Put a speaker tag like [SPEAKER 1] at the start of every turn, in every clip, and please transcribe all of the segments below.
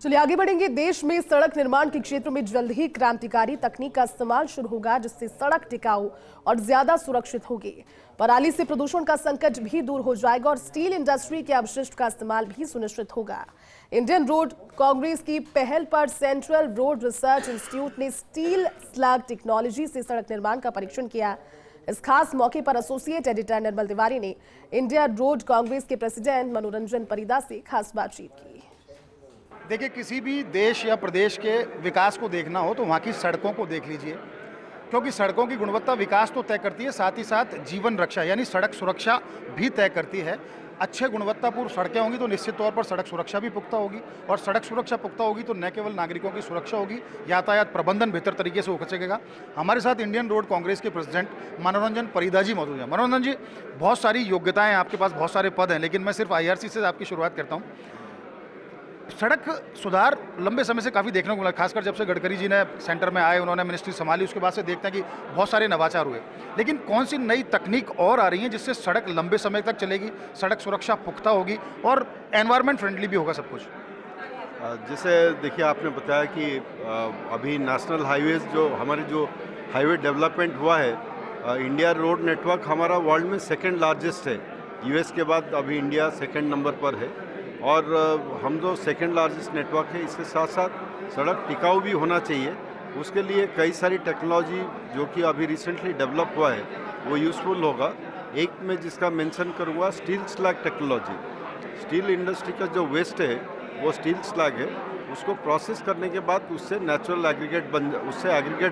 [SPEAKER 1] चलिए आगे बढ़ेंगे। देश में सड़क निर्माण के क्षेत्र में जल्द ही क्रांतिकारी तकनीक का इस्तेमाल शुरू होगा, जिससे सड़क टिकाऊ और ज्यादा सुरक्षित होगी। पराली से प्रदूषण का संकट भी दूर हो जाएगा और स्टील इंडस्ट्री के अपशिष्ट का इस्तेमाल भी सुनिश्चित होगा। इंडियन रोड कांग्रेस की पहल पर सेंट्रल रोड रिसर्च इंस्टीट्यूट ने स्टील स्लैग टेक्नोलॉजी से सड़क निर्माण का परीक्षण किया। इस खास मौके पर एसोसिएट एडिटर निर्मल तिवारी ने इंडियन रोड कांग्रेस के प्रेसिडेंट मनोरंजन परिदा से खास बातचीत की।
[SPEAKER 2] देखिए, किसी भी देश या प्रदेश के विकास को देखना हो तो वहाँ की सड़कों को देख लीजिए, क्योंकि सड़कों की गुणवत्ता विकास तो तय करती है, साथ ही साथ जीवन रक्षा यानी सड़क सुरक्षा भी तय करती है। अच्छे गुणवत्तापूर्ण सड़कें होंगी तो निश्चित तौर पर सड़क सुरक्षा भी पुख्ता होगी, और सड़क सुरक्षा पुख्ता होगी तो न केवल नागरिकों की सुरक्षा होगी, यातायात प्रबंधन बेहतर तरीके से हो सकेगा। हमारे साथ इंडियन रोड कांग्रेस के प्रेसिडेंट मनोरंजन परिदा जी मौजूद हैं। मनोरंजन जी, बहुत सारी योग्यताएँ आपके पास, बहुत सारे पद हैं, लेकिन मैं सिर्फ IRC से आपकी शुरुआत करता हूँ। सड़क सुधार लंबे समय से काफ़ी देखने को मिला, खासकर जब से गडकरी जी ने सेंटर में आए, उन्होंने मिनिस्ट्री संभाली, उसके बाद से देखते हैं कि बहुत सारे नवाचार हुए। लेकिन कौन सी नई तकनीक और आ रही है जिससे सड़क लंबे समय तक चलेगी, सड़क सुरक्षा पुख्ता होगी और एनवायरनमेंट फ्रेंडली भी होगा सब कुछ?
[SPEAKER 3] जैसे देखिए, आपने बताया कि अभी नेशनल हाईवेज जो हाईवे डेवलपमेंट हुआ है, इंडिया रोड नेटवर्क हमारा वर्ल्ड में सेकेंड लार्जेस्ट है। US के बाद अभी इंडिया सेकेंड नंबर पर है, और हम जो सेकेंड लार्जेस्ट नेटवर्क है, इसके साथ साथ सड़क टिकाऊ भी होना चाहिए। उसके लिए कई सारी टेक्नोलॉजी जो कि अभी रिसेंटली डेवलप हुआ है वो यूज़फुल होगा। एक में जिसका मेंशन करूँगा, steel slag technology. Steel industry का जो वेस्ट है वो स्टील स्लैग है, उसको प्रोसेस करने के बाद उससे नेचुरल एग्रीगेट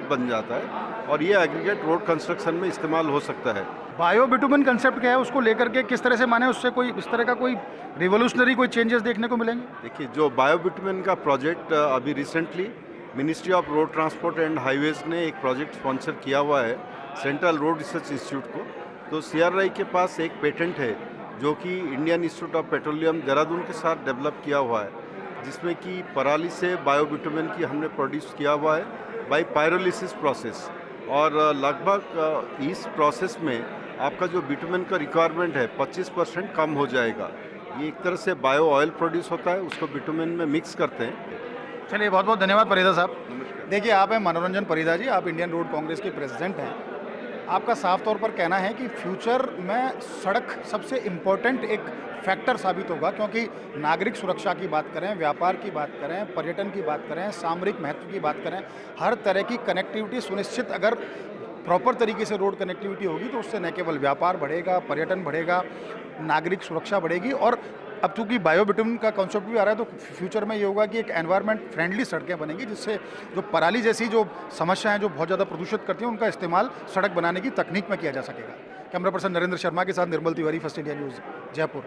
[SPEAKER 3] बन जाता है, और ये एग्रीगेट रोड कंस्ट्रक्शन में इस्तेमाल हो सकता है।
[SPEAKER 2] बायो बिटुमेन कंसेप्ट क्या है, उसको लेकर के किस तरह से माने, उससे कोई इस तरह का कोई रिवोल्यूशनरी कोई चेंजेस देखने को मिलेंगे?
[SPEAKER 3] देखिए, जो बायो बिटुमेन का प्रोजेक्ट अभी recently ministry of road transport and highways ने एक प्रोजेक्ट स्पॉन्सर किया हुआ है सेंट्रल रोड रिसर्च इंस्टीट्यूट को। तो CRI के पास एक पेटेंट है जो कि Indian institute of petroleum Dehradun के साथ डेवलप किया हुआ है, जिसमें कि पराली से बायो बिटुमेन की हमने प्रोड्यूस किया हुआ है बाय पायरोलिसिस प्रोसेस। और लगभग इस प्रोसेस में आपका जो बिटुमेन का रिक्वायरमेंट है 25% कम हो जाएगा। ये एक तरह से बायो ऑयल प्रोड्यूस होता है, उसको बिटुमेन में मिक्स करते हैं।
[SPEAKER 2] चलिए, बहुत बहुत धन्यवाद परिदा साहब। देखिए, आप हैं मनोरंजन परिदा जी, आप इंडियन रोड कांग्रेस के प्रेसिडेंट हैं। आपका साफ तौर पर कहना है कि फ्यूचर में सड़क सबसे इम्पोर्टेंट एक फैक्टर साबित होगा, क्योंकि नागरिक सुरक्षा की बात करें, व्यापार की बात करें, पर्यटन की बात करें, सामरिक महत्व की बात करें, हर तरह की कनेक्टिविटी सुनिश्चित अगर प्रॉपर तरीके से रोड कनेक्टिविटी होगी तो उससे न केवल व्यापार बढ़ेगा, पर्यटन बढ़ेगा, नागरिक सुरक्षा बढ़ेगी। और अब चूँकि बायो बिटुमेन का कॉन्सेप्ट भी आ रहा है, तो फ्यूचर में ये होगा कि एक एनवायरनमेंट फ्रेंडली सड़कें बनेंगी, जिससे जो पराली जैसी जो समस्याएं जो बहुत ज़्यादा प्रदूषित करती हैं, उनका इस्तेमाल सड़क बनाने की तकनीक में किया जा सकेगा। कैमरा पर्सन नरेंद्र शर्मा के साथ Nirmal Tiwari, First India News, Jaipur.